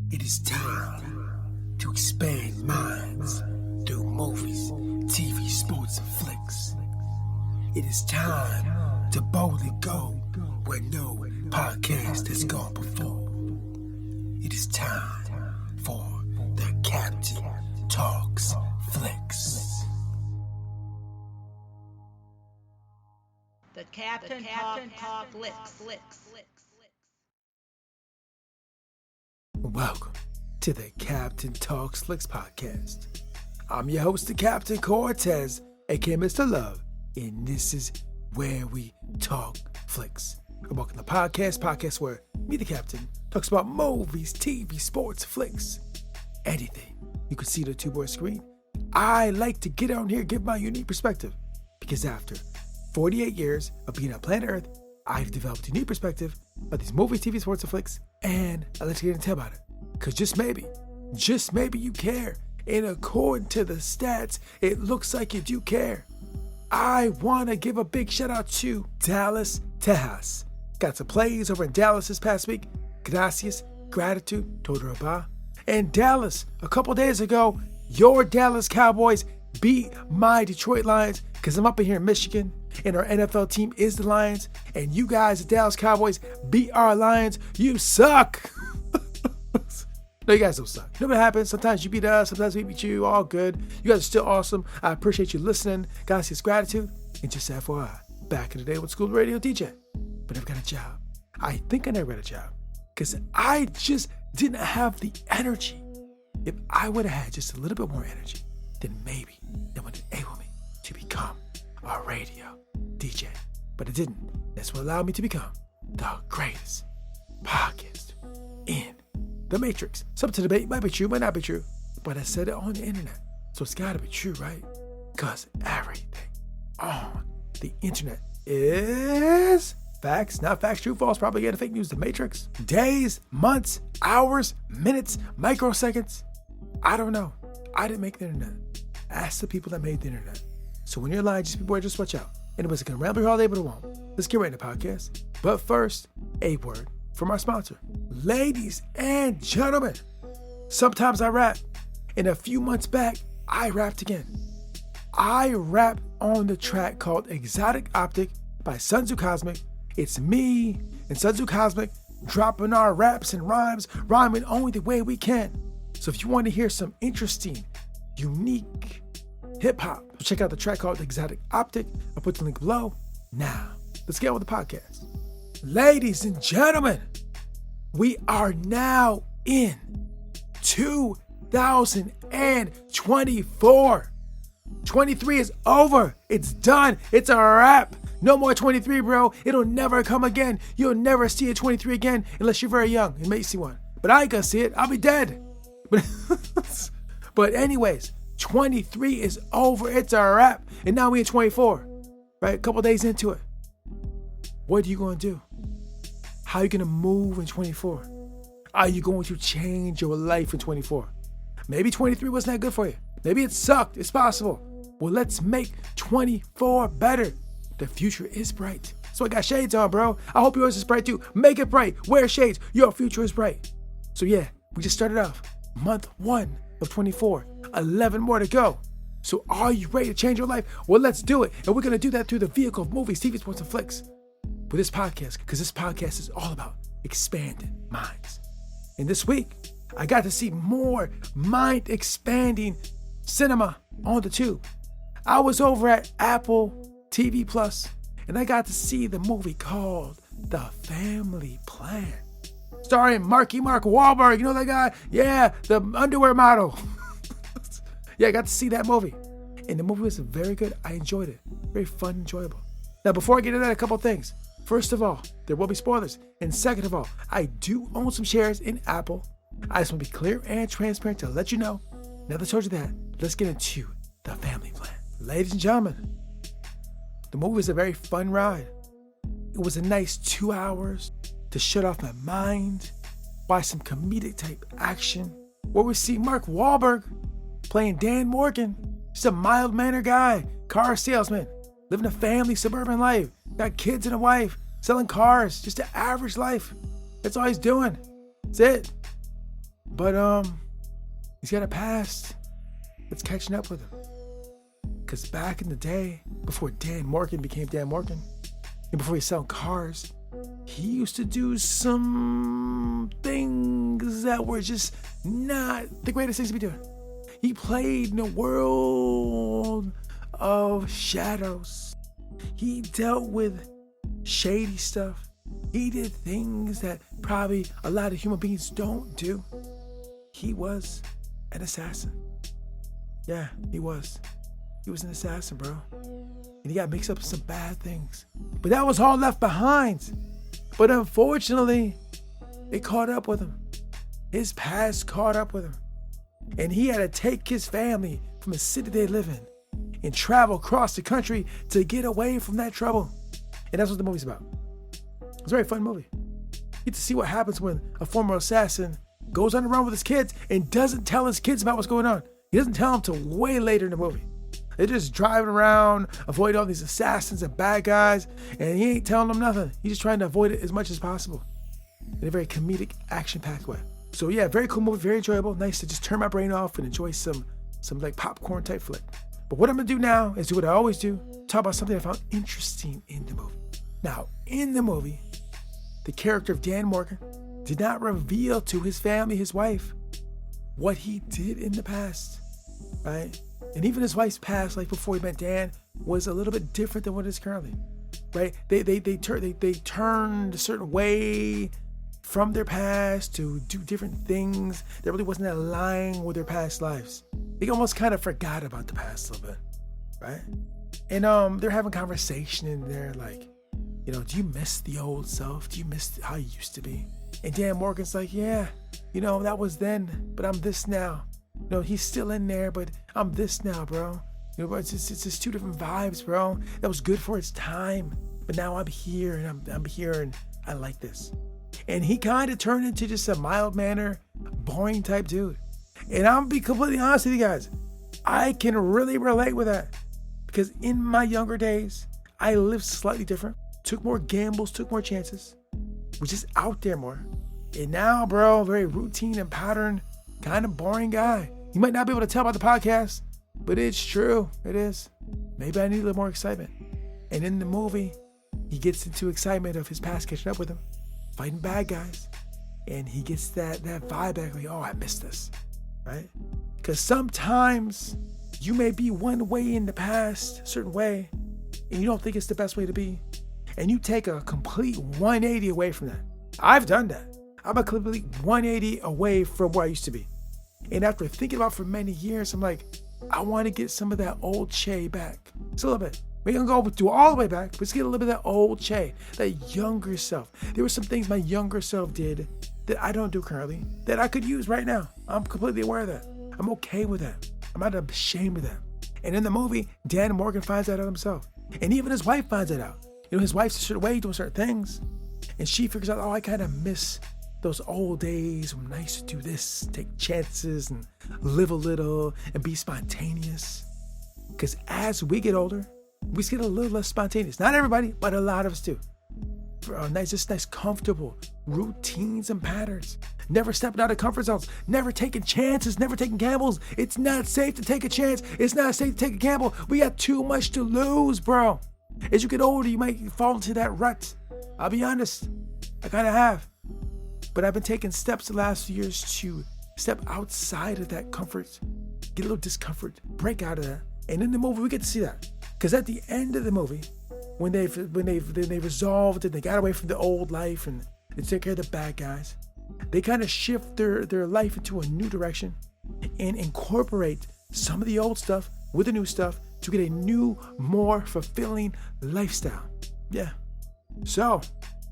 It is time to expand minds through movies, TV, sports, and flicks. It is time to boldly go where no podcast has gone before. It is time for the Captain Talks Flicks. The Captain Talk Flicks. Welcome to the Captain Talks Flicks podcast. I'm your host, the Captain Cortez, aka Mr. Love, and this is where we talk flicks. And welcome to the podcast where me, the Captain, talks about movies, TV, sports, flicks, anything you can see on the two-board screen. I like to get on here and give my unique perspective because after 48 years of being on planet Earth, I've developed a unique perspective of these movies, TV, sports, and flicks, and I'd like to get into about it. Because just maybe you care. And according to the stats, it looks like you do care. I want to give a big shout out to Dallas, Texas. Got some plays over in Dallas this past week. Gracias, gratitude, todo rabá. And Dallas, a couple days ago, your Dallas Cowboys beat my Detroit Lions because I'm up in here in Michigan and our NFL team is the Lions, and you guys, the Dallas Cowboys, beat our Lions. You suck. No, you guys don't suck. You know what happens? Sometimes you beat us, sometimes we beat you. All good. You guys are still awesome. I appreciate you listening. Guys, it's gratitude. And just FYI, back in the day with school radio DJ, but I've got a job. I think I never had a job because I just didn't have the energy. If I would have had just a little bit more energy, then maybe that would enable me to become a radio DJ. But it didn't. That's what allowed me to become the greatest podcast in the Matrix. Something to debate, might be true, might not be true, but I said it on the internet, so it's gotta be true, right? Because everything on the internet is facts, not facts, true, false, propaganda, fake news, the Matrix. Days, months, hours, minutes, microseconds. I don't know. I didn't make the internet. Ask the people that made the internet. So when you're lying, just watch out. Anybody's gonna ramble here all day, but it won't. Let's get right into the podcast. But first, a word from our sponsor. Ladies and gentlemen, sometimes I rap. And a few months back, I rapped again. I rapped on the track called Exotic Optic by Sunzu Cosmic. It's me and Sunzu Cosmic dropping our raps and rhymes, rhyming only the way we can. So if you want to hear some interesting, unique hip-hop, check out the track called Exotic Optic. I'll put the link below. Now, let's get on with the podcast. Ladies and gentlemen, we are now in 2024. 23 is over. It's done. It's a wrap. No more 23, bro. It'll never come again. You'll never see a 23 again unless you're very young. You may see one. But I ain't gonna see it. I'll be dead. But anyways, 23 is over. It's a wrap. And now we in 24. Right? A couple days into it. What are you going to do? How are you going to move in 24? Are you going to change your life in 24? Maybe 23 wasn't that good for you. Maybe it sucked. It's possible. Well, let's make 24 better. The future is bright. So I got shades on, bro. I hope yours is bright too. Make it bright. Wear shades. Your future is bright. So yeah, we just started off month 1 of 24. 11 more to go. So are you ready to change your life? Well, let's do it. And we're going to do that through the vehicle of movies, TV, sports, and flicks. With this podcast, because this podcast is all about expanding minds. And this week, I got to see more mind-expanding cinema on the tube. I was over at Apple TV Plus, and I got to see the movie called The Family Plan, starring Mark Wahlberg. You know that guy? Yeah, the underwear model. Yeah, I got to see that movie. And the movie was very good. I enjoyed it. Very fun, enjoyable. Now, before I get into that, a couple things. First of all, there will be spoilers. And second of all, I do own some shares in Apple. I just want to be clear and transparent to let you know. Now that I told you that, let's get into The Family Plan. Ladies and gentlemen, the movie was a very fun ride. It was a nice 2 hours to shut off my mind, watch some comedic type action, where we see Mark Wahlberg playing Dan Morgan. Just a mild-mannered guy, car salesman, living a family suburban life, got kids and a wife, selling cars, just an average life. That's all he's doing. That's it. But he's got a past that's catching up with him. Because back in the day, before Dan Morgan became Dan Morgan, and before he sold cars, he used to do some things that were just not the greatest things to be doing. He played in a world of shadows. He dealt with shady stuff. He did things that probably a lot of human beings don't do. He was an assassin. Yeah, he was. He was an assassin, bro. And he got mixed up with some bad things. But that was all left behind. But unfortunately, it caught up with him. His past caught up with him. And he had to take his family from the city they live in and travel across the country to get away from that trouble. And that's what the movie's about. It's a very fun movie. You get to see what happens when a former assassin goes on the run with his kids and doesn't tell his kids about what's going on. He doesn't tell them till way later in the movie. They're just driving around, avoiding all these assassins and bad guys, and he ain't telling them nothing. He's just trying to avoid it as much as possible in a very comedic, action-packed way. So yeah, very cool movie, very enjoyable. Nice to just turn my brain off and enjoy some like popcorn type flick. But what I'm gonna do now is do what I always do, talk about something I found interesting in the movie. Now, in the movie, the character of Dan Morgan did not reveal to his family, his wife, what he did in the past, right? And even his wife's past, like before he met Dan, was a little bit different than what it is currently, right? They turned a certain way from their past to do different things that really wasn't aligned with their past lives. They almost kind of forgot about the past a little bit, right? And they're having conversation in there like, you know, do you miss the old self? Do you miss how you used to be? And Dan Morgan's like, yeah, you know, that was then, but I'm this now. You know, he's still in there, but I'm this now, bro. You know, it's just two different vibes, bro. That was good for its time, but now I'm here, and I'm here, and I like this. And he kind of turned into just a mild-mannered, boring type dude. And I'm gonna be completely honest with you guys, I can really relate with that, because in my younger days, I lived slightly different, took more gambles, took more chances, was just out there more. And now, bro, very routine and pattern, kind of boring guy. You might not be able to tell about the podcast, but it's true. It is. Maybe I need a little more excitement. And in the movie, he gets into excitement of his past catching up with him, fighting bad guys. And he gets that vibe back, like, oh, I missed this, right? Because sometimes you may be one way in the past, a certain way, and you don't think it's the best way to be. And you take a complete 180 away from that. I've done that. I'm a complete 180 away from where I used to be. And after thinking about it for many years, I'm like, I want to get some of that old Che back. Just a little bit. We ain't gonna go do all the way back, but let's get a little bit of that old Che, that younger self. There were some things my younger self did that I don't do currently that I could use right now. I'm completely aware of that. I'm okay with that. I'm not ashamed of that. And in the movie, Dan Morgan finds that out himself. And even his wife finds that out. You know, his wife's a certain way doing certain things. And she figures out, oh, I kind of miss those old days when I used to do this, take chances and live a little and be spontaneous. Because as we get older, we just get a little less spontaneous. Not everybody, but a lot of us do. Nice, comfortable routines and patterns. Never stepping out of comfort zones. Never taking chances. Never taking gambles. It's not safe to take a chance. It's not safe to take a gamble. We got too much to lose, bro. As you get older, you might fall into that rut. I'll be honest. I kind of have. But I've been taking steps the last few years to step outside of that comfort, get a little discomfort, break out of that. And in the movie, we get to see that. Because at the end of the movie, when they resolved and they got away from the old life and they took care of the bad guys, they kind of shift their life into a new direction and incorporate some of the old stuff with the new stuff to get a new, more fulfilling lifestyle. Yeah. So,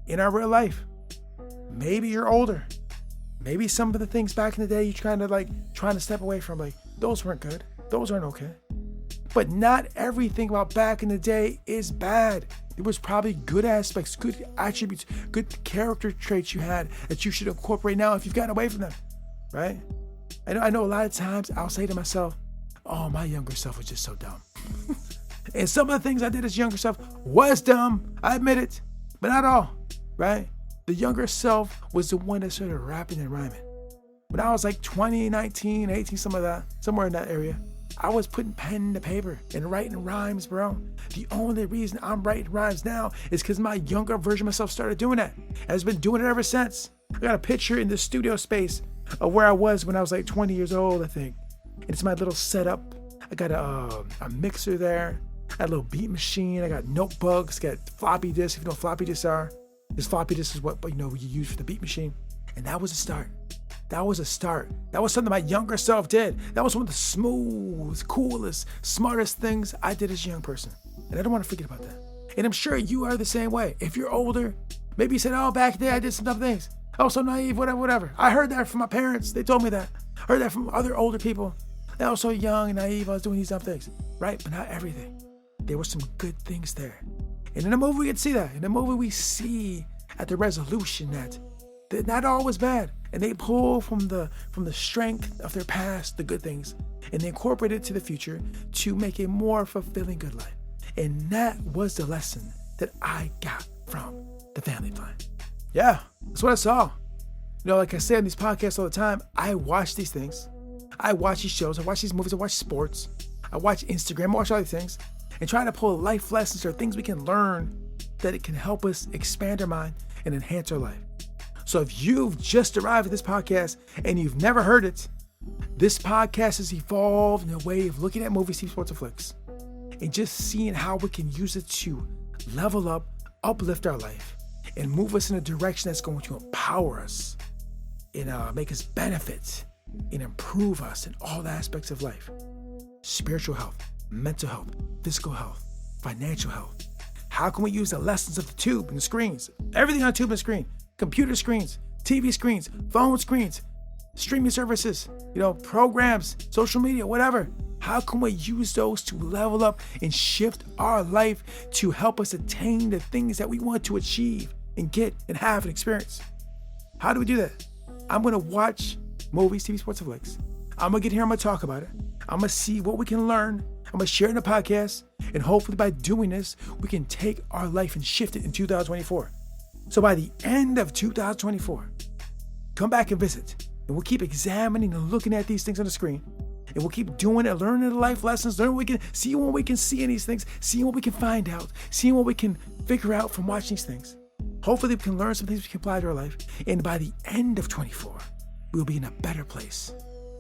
in our real life, maybe you're older. Maybe some of the things back in the day you're trying to step away from, like, those weren't good. Those aren't okay. But not everything about back in the day is bad. There was probably good aspects, good attributes, good character traits you had that you should incorporate now if you've gotten away from them, right? I know a lot of times I'll say to myself, oh, my younger self was just so dumb. And some of the things I did as younger self was dumb. I admit it, but not all, right? The younger self was the one that started rapping and rhyming. When I was like 20, 19, 18, some of that, somewhere in that area, I was putting pen to paper and writing rhymes, bro. The only reason I'm writing rhymes now is because my younger version of myself started doing that. I've been doing it ever since. I got a picture in the studio space of where I was when I was like 20 years old, I think. And it's my little setup. I got a mixer there. I got a little beat machine. I got notebooks, got floppy disks. If you know what floppy disks are, this floppy disk is what you use for the beat machine. And that was a start. That was a start. That was something my younger self did. That was one of the smooth, coolest, smartest things I did as a young person. And I don't want to forget about that. And I'm sure you are the same way. If you're older, maybe you said, oh, back then I did some dumb things. Oh, so naive, whatever. I heard that from my parents. They told me that. I heard that from other older people. I was so young and naive. I was doing these dumb things. Right? But not everything. There were some good things there. And in the movie, we can see that. In the movie, we see at the resolution that not all was bad. And they pull from the strength of their past, the good things, and they incorporate it to the future to make a more fulfilling good life. And that was the lesson that I got from the family plan. Yeah, that's what I saw. Like I say on these podcasts all the time, I watch these things. I watch these shows. I watch these movies. I watch sports. I watch Instagram. I watch all these things and try to pull life lessons or things we can learn that it can help us expand our mind and enhance our life. So if you've just arrived at this podcast and you've never heard it, this podcast has evolved in a way of looking at movies, TV, sports, and flicks, and just seeing how we can use it to level up, uplift our life, and move us in a direction that's going to empower us and make us benefit and improve us in all the aspects of life. Spiritual health, mental health, physical health, financial health. How can we use the lessons of the tube and the screens, everything on tube and screen, computer screens, TV screens, phone screens, streaming services, programs, social media, whatever. How can we use those to level up and shift our life to help us attain the things that we want to achieve and get and have and experience? How do we do that? I'm going to watch movies, TV, sports, and flicks. I'm going to get here. I'm going to talk about it. I'm going to see what we can learn. I'm going to share it in the podcast. And hopefully by doing this, we can take our life and shift it in 2024. So by the end of 2024, come back and visit. And we'll keep examining and looking at these things on the screen. And we'll keep doing it, learning the life lessons, learning what we can see, what we can see in these things, seeing what we can find out, seeing what we can figure out from watching these things. Hopefully we can learn some things we can apply to our life. And by the end of 24, we'll be in a better place.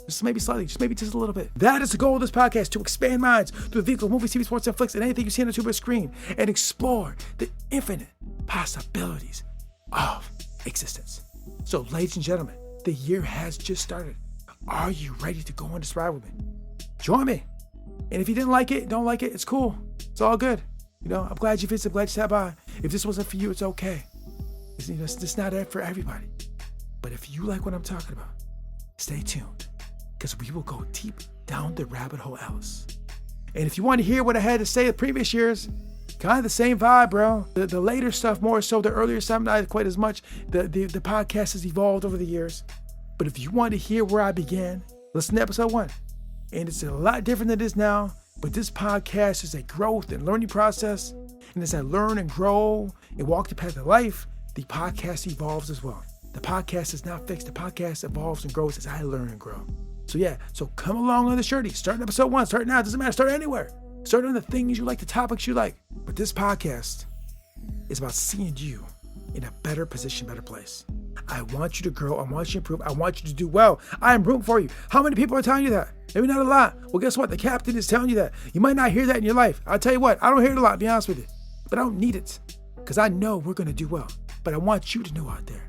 Just maybe just a little bit. That is the goal of this podcast, to expand minds through the vehicle of movies, TV, sports, and flicks, and anything you see on the tube or screen, and explore the infinite possibilities of existence. So, ladies and gentlemen, the year has just started. Are you ready to go on this ride with me? Join me. And if you didn't like it, don't like it, it's cool. It's all good. I'm glad you visited, I'm glad you sat by. If this wasn't for you, it's okay. It's not for everybody. But if you like what I'm talking about, stay tuned, because we will go deep down the rabbit hole else. And if you want to hear what I had to say the previous years, kind of the same vibe, bro. The later stuff more so, the earlier stuff not quite as much. The podcast has evolved over the years. But if you want to hear where I began, listen to episode 1. And it's a lot different than it is now. But this podcast is a growth and learning process. And as I learn and grow and walk the path of life, the podcast evolves as well. The podcast is not fixed. The podcast evolves and grows as I learn and grow. So come along on this journey. Start in episode 1. Start now. It doesn't matter. Start anywhere. Start on the things you like, the topics you like. But this podcast is about seeing you in a better position, better place. I want you to grow. I want you to improve. I want you to do well. I am rooting for you. How many people are telling you that? Maybe not a lot. Well, guess what? The captain is telling you that. You might not hear that in your life. I'll tell you what, I don't hear it a lot, to be honest with you. But I don't need it, because I know we're going to do well. But I want you to know out there,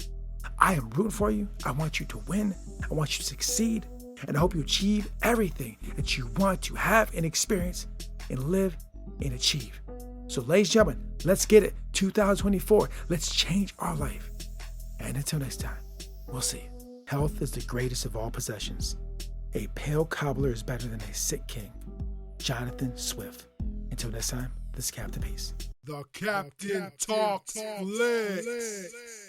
I am rooting for you. I want you to win. I want you to succeed. And I hope you achieve everything that you want to have and experience and live and achieve. So, ladies and gentlemen, let's get it. 2024. Let's change our life. And until next time, we'll see. Health is the greatest of all possessions. A pale cobbler is better than a sick king. Jonathan Swift. Until next time, this is Captain Peace. The Captain Talks Flicks.